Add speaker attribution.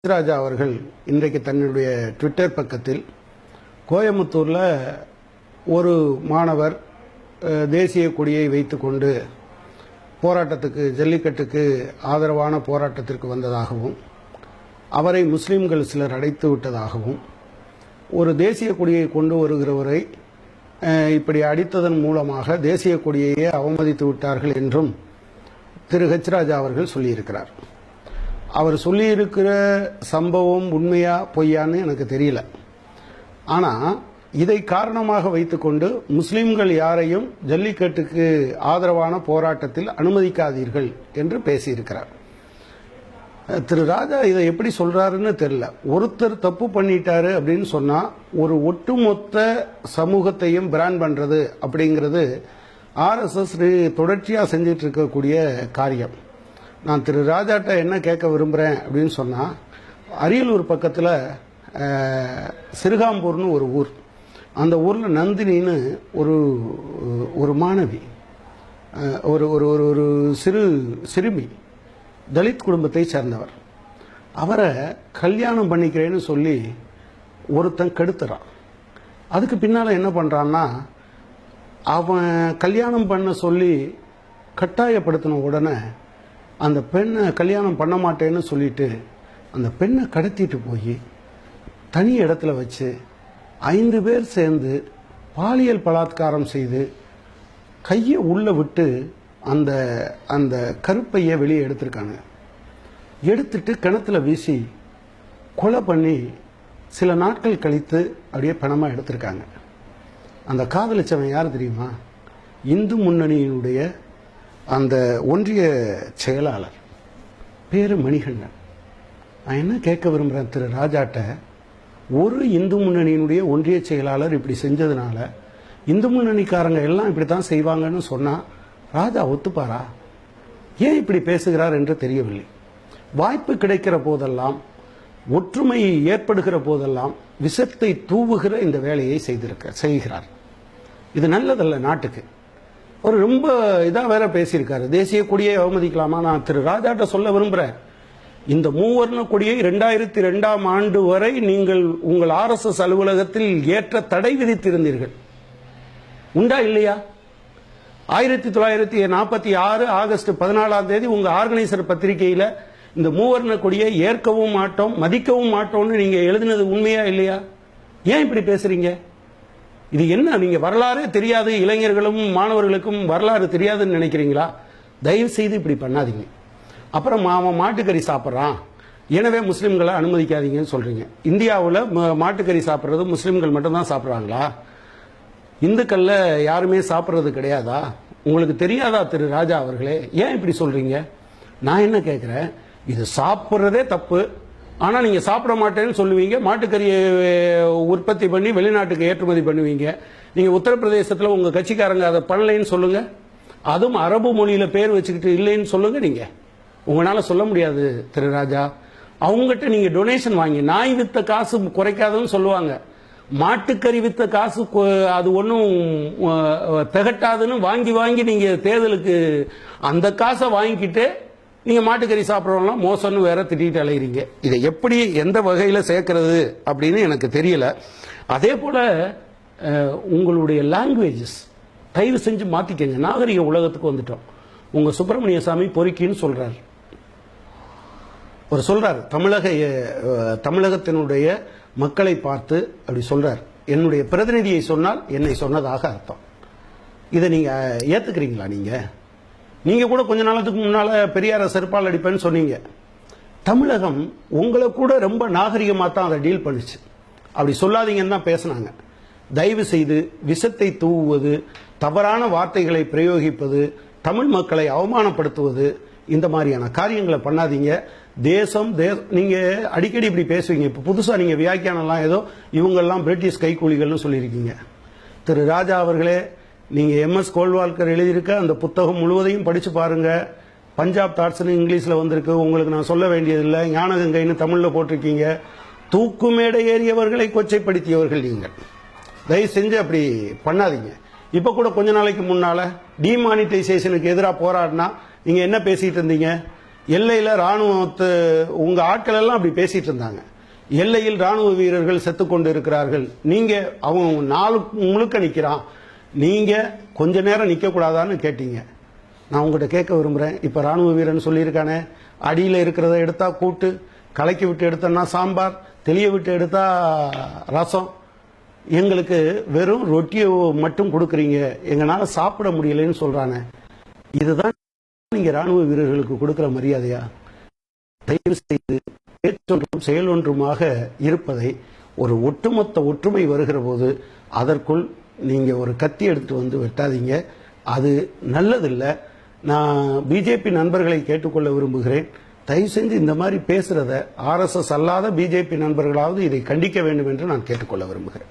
Speaker 1: ராஜா அவர்கள் இன்றைக்கு தன்னுடைய ட்விட்டர் பக்கத்தில் கோயம்புத்தூரில் ஒரு மாணவர் தேசிய கொடியை வைத்துக்கொண்டு போராட்டத்துக்கு ஜல்லிக்கட்டுக்கு ஆதரவான போராட்டத்திற்கு வந்ததாகவும் அவரை முஸ்லிம்கள் சிலர் அடைத்து விட்டதாகவும் ஒரு தேசிய கொடியை கொண்டு வருகிறவரை இப்படி அடித்ததன் மூலமாக தேசிய கொடியையே அவமதித்து விட்டார்கள் என்றும் திரு ராஜா அவர்கள் சொல்லியிருக்கிறார். அவர் சொல்லியிருக்கிற சம்பவம் உண்மையா பொய்யான்னு எனக்கு தெரியல. ஆனால் இதை காரணமாக வைத்துக்கொண்டு முஸ்லிம்கள் யாரையும் ஜல்லிக்கட்டுக்கு ஆதரவான போராட்டத்தில் அனுமதிக்காதீர்கள் என்று பேசியிருக்கிறார். திரு ராஜா இதை எப்படி சொல்றாருன்னு தெரியல. ஒருத்தர் தப்பு பண்ணிட்டாரு அப்படின்னு சொன்னா ஒரு ஒட்டுமொத்த சமூகத்தையும் பிராண்ட் பண்றது அப்படிங்கிறது RSS தொடர்ச்சியா செஞ்சிட்டு இருக்கக்கூடிய காரியம். நான் திரு ராஜாட்ட என்ன கேட்க விரும்புகிறேன் அப்படின்னு சொன்னால், அரியலூர் பக்கத்தில் சிறுகாம்பூர்னு ஒரு ஊர். அந்த ஊரில் நந்தினின்னு ஒரு மாணவி, ஒரு ஒரு ஒரு சிறுமி, தலித் குடும்பத்தை சேர்ந்தவர். அவரை கல்யாணம் பண்ணிக்கிறேன்னு சொல்லி ஒருத்தன் கெடுத்துறான். அதுக்கு பின்னால் என்ன பண்ணுறான்னா, அவன் கல்யாணம் பண்ண சொல்லி கட்டாயப்படுத்தின உடனே அந்த பெண்ணை கல்யாணம் பண்ண மாட்டேன்னு சொல்லிட்டு அந்த பெண்ணை கடத்திட்டு போய் தனி இடத்துல வச்சு 5 பேர் சேர்ந்து பாலியல் பலாத்காரம் செய்து கையை உள்ள விட்டு அந்த அந்த கருப்பையை வெளியே எடுத்திருக்காங்க. எடுத்துட்டு கிணத்துல வீசி கொலை பண்ணி சில நாட்கள் கழித்து அப்படியே பணமாக எடுத்திருக்காங்க. அந்த காதலிச்சவன் யார் தெரியுமா? இந்து முன்னணியினுடைய அந்த ஒன்றிய செயலாளர், பேரு மணிகண்டன். நான் என்ன கேட்க விரும்புகிறேன் திரு ராஜாட்ட, ஒரு இந்து முன்னணியினுடைய ஒன்றிய செயலாளர் இப்படி செஞ்சதுனால இந்து முன்னணிக்காரங்க எல்லாம் இப்படித்தான் செய்வாங்கன்னு சொன்னா ராஜா ஒத்துப்பாரா? ஏன் இப்படி பேசுகிறார் என்று தெரியவில்லை. வாய்ப்பு கிடைக்கிற போதெல்லாம், ஒற்றுமை ஏற்படுகிற போதெல்லாம் விஷத்தை தூவுகிற இந்த வேலையை செய்கிறார். இது நல்லதல்ல நாட்டுக்கு. ஒரு ரொம்ப இதா வேற பேசியிருக்காரு. தேசிய கொடியை அவமதிக்கலாமா? நான் திரு ராஜாட்ட சொல்ல விரும்புறேன், இந்த மூவர்ண கொடியை 2002ஆம் ஆண்டு வரை நீங்கள் உங்கள் RSS அலுவலகத்தில் ஏற்ற தடை விதித்திருந்தீர்கள். உண்டா இல்லையா? 1946 ஆகஸ்ட் 14ஆம் தேதி உங்க ஆர்கனைசர் பத்திரிகையில இந்த மூவர்ண கொடியை ஏற்கவும் மாட்டோம், மதிக்கவும் மாட்டோம்னு நீங்க எழுதினது உண்மையா இல்லையா? ஏன் இப்படி பேசுறீங்க? இது என்ன, நீங்க வரலாறே தெரியாது, இளைஞர்களும் மாணவர்களுக்கும் வரலாறு தெரியாதுன்னு நினைக்கிறீங்களா? தயவு செய்து இப்படி பண்ணாதீங்க. அப்புறம் அவன் மாட்டுக்கறி சாப்பிட்றான், எனவே முஸ்லிம்களை அனுமதிக்காதீங்கன்னு சொல்றீங்க. இந்தியாவில் மாட்டுக்கறி சாப்பிட்றது முஸ்லிம்கள் மட்டும்தான் சாப்பிட்றாங்களா? இந்துக்கள்ல யாருமே சாப்பிட்றது கிடையாதா? உங்களுக்கு தெரியாதா திரு ராஜா அவர்களே? ஏன் இப்படி சொல்றீங்க? நான் என்ன கேட்கிறேன், இது சாப்பிட்றதே தப்பு, ஆனா நீங்க சாப்பிட மாட்டேன்னு சொல்லுவீங்க, மாட்டுக்கறியை உற்பத்தி பண்ணி வெளிநாட்டுக்கு ஏற்றுமதி பண்ணுவீங்க. நீங்க உத்தரப்பிரதேசத்தில் உங்க கட்சிக்காரங்க அதை பண்ணலைன்னு சொல்லுங்க, அதுவும் அரபு மொழியில பேர் வச்சுக்கிட்டு இல்லைன்னு சொல்லுங்க. நீங்க உங்களால சொல்ல முடியாது திரு ராஜா. அவங்ககிட்ட நீங்க டொனேஷன் வாங்கி, நாய் வித்த காசு குறைக்காதுன்னு சொல்லுவாங்க, மாட்டுக்கறி வித்த காசு அது ஒன்றும் திகட்டாதுன்னு வாங்கி வாங்கி நீங்க தேர்தலுக்கு அந்த காசை வாங்கிக்கிட்டு நீங்க மாட்டுக்கறி சாப்பிட்றவங்களாம் மோசம்னு வேற திட்டிட்டு அலைகிறீங்க. இதை எப்படி எந்த வகையில் சேர்க்கிறது அப்படின்னு எனக்கு தெரியல. அதே போல உங்களுடைய லாங்குவேஜஸ் தயவு செஞ்சு மாத்திக்கங்க. நாகரிக உலகத்துக்கு வந்துட்டோம். உங்க சுப்பிரமணிய சாமி பொறுக்கின்னு சொல்றாரு, ஒரு சொல்றாரு, தமிழகத்தினுடைய மக்களை பார்த்து அப்படி சொல்றார், என்னுடைய பிரதிநிதியை சொன்னால் என்னை சொன்னதாக அர்த்தம். இதை நீங்க ஏத்துக்கிறீங்களா? நீங்க கூட கொஞ்ச நாளத்துக்கு முன்னால பெரியார செருப்பால் அடிப்பேன்னு சொன்னீங்க. தமிழகம் உங்களை கூட ரொம்ப நாகரிகமா தான் அதை டீல் பண்ணுச்சு. அப்படி சொல்லாதீங்கன்னு தான் பேசினாங்க. தயவு செய்து விஷத்தை தூவுவது, தவறான வார்த்தைகளை பிரயோகிப்பது, தமிழ் மக்களை அவமானப்படுத்துவது, இந்த மாதிரியான காரியங்களை பண்ணாதீங்க. நீங்க அடிக்கடி இப்படி பேசுவீங்க. இப்ப புதுசா நீங்க வியாக்கியானம்லாம் ஏதோ இவங்கெல்லாம் பிரிட்டிஷ் கைக்கூலிகள்னு சொல்லியிருக்கீங்க. திரு ராஜா அவர்களே, நீங்க MS கோல்வால்கர் எழுதியிருக்க அந்த புத்தகம் முழுவதையும் படிச்சு பாருங்க. பஞ்சாப் தாட்ஸ்னு இங்கிலீஷ்ல வந்திருக்கு, உங்களுக்கு நான் சொல்ல வேண்டியதில்லை. ஞானகங்கைன்னு தமிழ்ல போட்டிருக்கீங்க. தூக்குமேடை ஏறியவர்களை கொச்சைப்படுத்தியவர்கள் நீங்கள். தயவு செஞ்சு அப்படி பண்ணாதீங்க. இப்ப கூட கொஞ்ச நாளைக்கு முன்னால டிமானிட்டைசேஷனுக்கு எதிராக போராடினா நீங்க என்ன பேசிட்டு இருந்தீங்க? எல்லையில ராணுவத்தை உங்க ஆட்கள் எல்லாம் அப்படி பேசிட்டு இருந்தாங்க. எல்லையில் ராணுவ வீரர்கள் செத்து கொண்டு இருக்கிறார்கள், நீங்க அவங்க நாலு முழுக்க நிக்கிறான், நீங்க கொஞ்ச நேரம் நிக்க கூடாதான்னு கேட்டீங்க. நான் உங்ககிட்ட கேட்க விரும்புறேன், இப்ப ராணுவ வீரன் சொல்லியிருக்கானே, அடியில இருக்கிறத எடுத்தா கூட்டு, கலக்கி விட்டு எடுத்தோம்னா சாம்பார், தெளிய விட்டு எடுத்தா ரசம், எங்களுக்கு வெறும் ரொட்டியை மட்டும் கொடுக்குறீங்க, எங்களால சாப்பிட முடியலன்னு சொல்றானே, இதுதான் நீங்க ராணுவ வீரர்களுக்கு கொடுக்கிற மரியாதையா? தயவு செய்து பேச்சொன்றும் செயலொன்றுமாக இருப்பதை, ஒரு ஒட்டுமொத்த ஒற்றுமை வருகிற போது அதற்குள் நீங்க ஒரு கத்தி எடுத்து வந்து வெட்டாதீங்க, அது நல்லதில்லை. நான் பிஜேபி நண்பர்களை கேட்டுக்கொள்ள விரும்புகிறேன், தயவு செஞ்சு இந்த மாதிரி பேசுறத RSS அல்லாத பிஜேபி நண்பர்களாவது இதை கண்டிக்க வேண்டும் என்று நான் கேட்டுக்கொள்ள விரும்புகிறேன்.